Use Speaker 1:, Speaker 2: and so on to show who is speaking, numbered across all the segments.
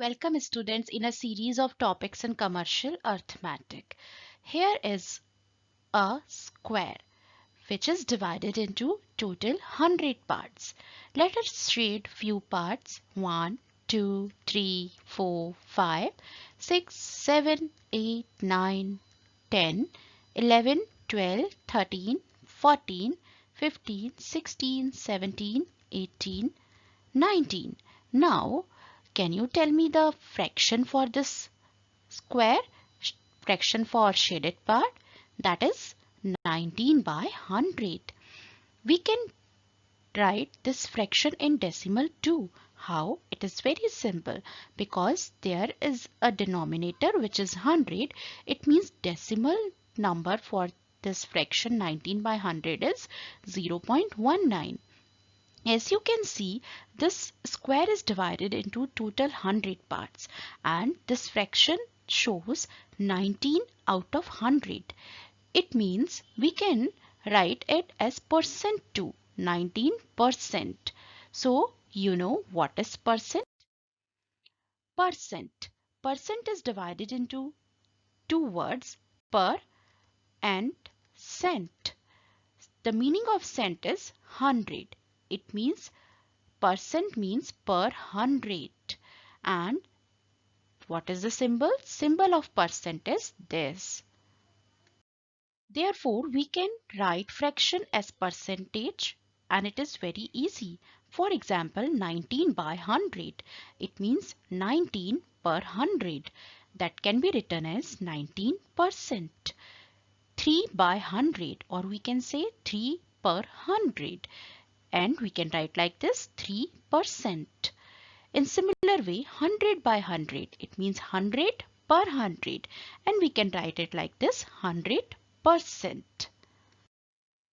Speaker 1: Welcome students in a series of topics in commercial arithmetic. Here is a square which is divided into total 100 parts. Let us read few parts 1, 2, 3, 4, 5, 6, 7, 8, 9, 10, 11, 12, 13, 14, 15, 16, 17, 18, 19. Now, can you tell me the fraction for this square? Fraction for shaded part, that is 19 by 100. We can write this fraction in decimal too. How? It is very simple because there is a denominator which is 100. It means decimal number for this fraction 19 by 100 is 0.19. As you can see, this square is divided into total 100 parts and this fraction shows 19 out of 100. It means we can write it as percent too, 19%. So, you know what is percent? Percent. Percent is divided into two words, per and cent. The meaning of cent is 100. It means percent means per 100. And what is the symbol? Symbol of percent is this. Therefore, we can write fraction as percentage and it is very easy. For example, 19 by 100. It means 19 per 100. That can be written as 19%. 3 by 100 or we can say 3 per 100. And we can write like this 3%. In similar way, 100 by 100, it means 100 per 100 and we can write it like this 100%.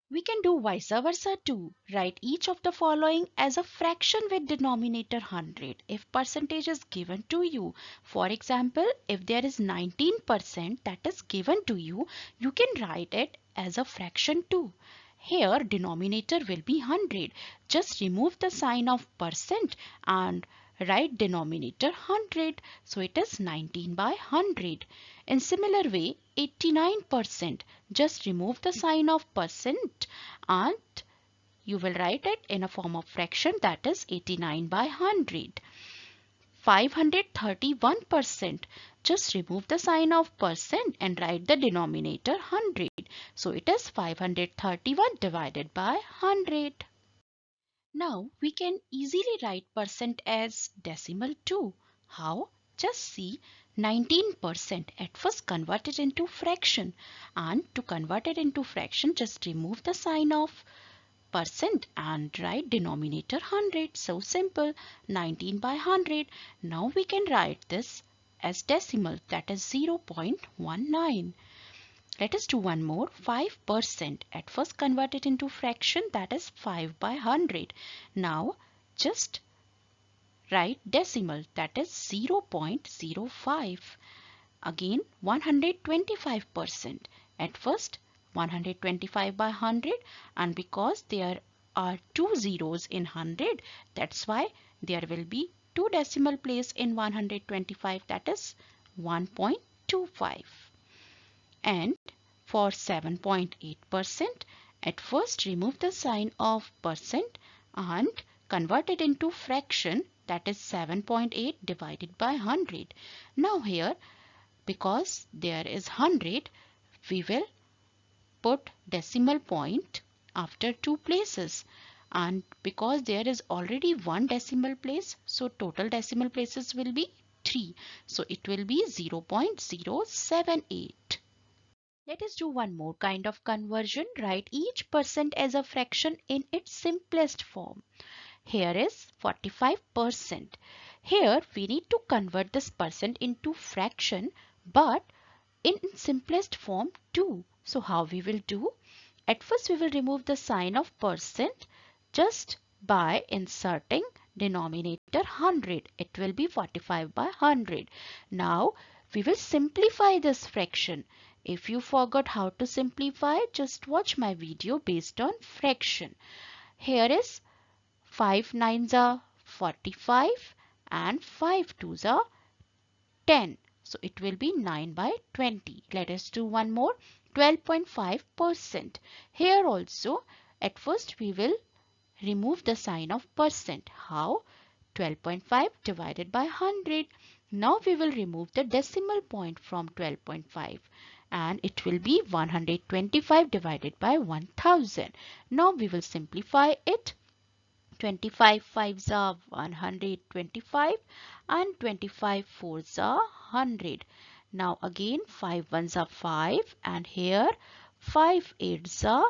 Speaker 1: We can do vice versa too. Write each of the following as a fraction with denominator 100 if percentage is given to you. For example, if there is 19% that is given to you, you can write it as a fraction too. Here denominator will be 100. Just remove the sign of percent and write denominator 100. So it is 19 by 100. In similar way, 89%. Just remove the sign of percent and you will write it in a form of fraction, that is 89 by 100. 531%. Just remove the sign of percent and write the denominator 100. So it is 531 divided by 100. Now we can easily write percent as decimal too. How? Just see, 19% at first convert it into fraction, and to convert it into fraction just remove the sign of percent and write denominator 100. So simple, 19 by 100. Now we can write this as decimal, that is 0.19. Let us do one more. 5%. At first convert it into fraction, that is 5 by 100. Now just write decimal, that is 0.05. Again 125%. At first 125 by 100 and because there are two zeros in 100, that's why there will be two decimal place in 125, that is 1.25. And for 7.8%, at first remove the sign of percent and convert it into fraction, that is 7.8 divided by 100. Now here, because there is 100, we will put decimal point after two places. And because there is already one decimal place, so total decimal places will be 3. So it will be 0.078. Let us do one more kind of conversion. Write each percent as a fraction in its simplest form. Here is 45%. Here we need to convert this percent into fraction but in simplest form too. So how we will do? At first we will remove the sign of percent just by inserting denominator 100. It will be 45 by 100. Now we will simplify this fraction. If you forgot how to simplify, just watch my video based on fraction. Here is 5 nines are 45 and 5 twos are 10. So it will be 9 by 20. Let us do one more. 12.5%. Here also, at first we will remove the sign of percent. How? 12.5 divided by 100. Now we will remove the decimal point from 12.5 and it will be 125 divided by 1000. Now we will simplify it. 25 fives are 125 and 25 fours are 100. Now again 5 ones are 5 and here 5 eights are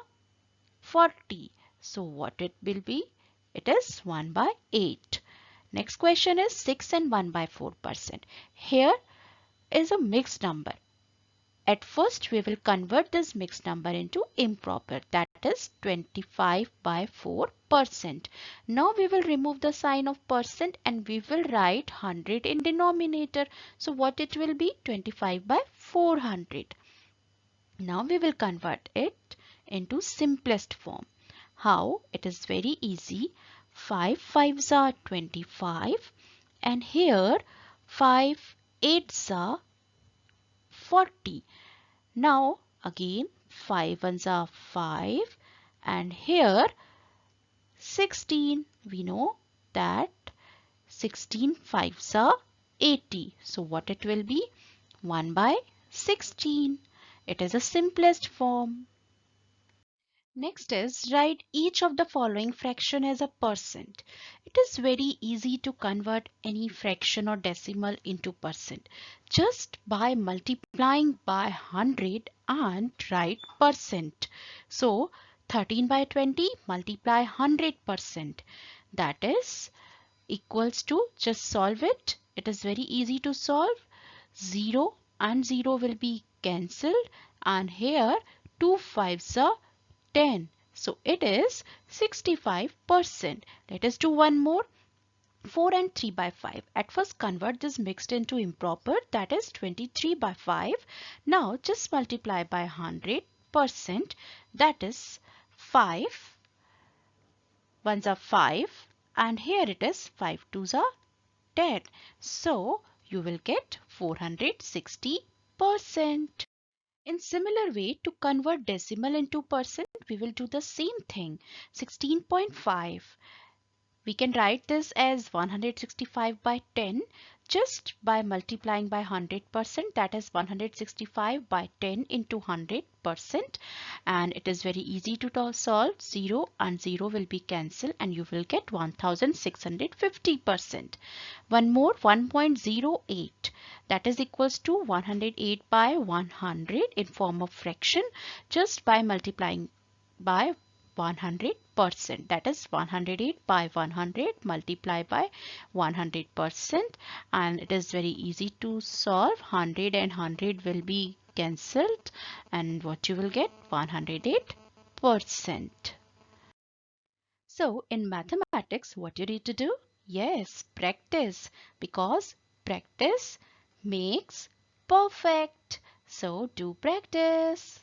Speaker 1: 40. So what it will be? It is 1 by 8. Next question is 6 and 1 by 4%. Here is a mixed number. At first we will convert this mixed number into improper, that is 25 by 4%. Now we will remove the sign of percent and we will write 100 in denominator. So what it will be? 25 by 400. Now we will convert it into simplest form. How? It is very easy. 5 fives are 25 and here 5 eights are 40. Now again 5 ones are 5 and here 16. We know that 16 fives are 80. So what it will be? 1 by 16. It is the simplest form. Next is write each of the following fraction as a percent. It is very easy to convert any fraction or decimal into percent just by multiplying by 100 and write percent. So 13 by 20 multiply 100%. That is equals to, just solve it. It is very easy to solve. 0 and 0 will be cancelled and here 2 fives are 10. So it is 65%. Let us do one more. 4 and 3 by 5. At first convert this mixed into improper, that is 23 by 5. Now just multiply by 100%, that is 5 ones are 5 and here it is 5 twos are 10. So you will get 460%. In similar way, to convert decimal into percent, we will do the same thing. 16.5. We can write this as 165 by 10 just by multiplying by 100%, that is 165 by 10 into 100%, and it is very easy to solve. 0 and 0 will be cancelled and you will get 1650%. One more, 1.08, that is equals to 108 by 100 in form of fraction just by multiplying by 100%, that is 108 by 100 multiplied by 100%, and it is very easy to solve. 100 and 100 will be cancelled and what you will get? 108%. So in mathematics, what you need to do? Yes, practice, because practice makes perfect. So do practice.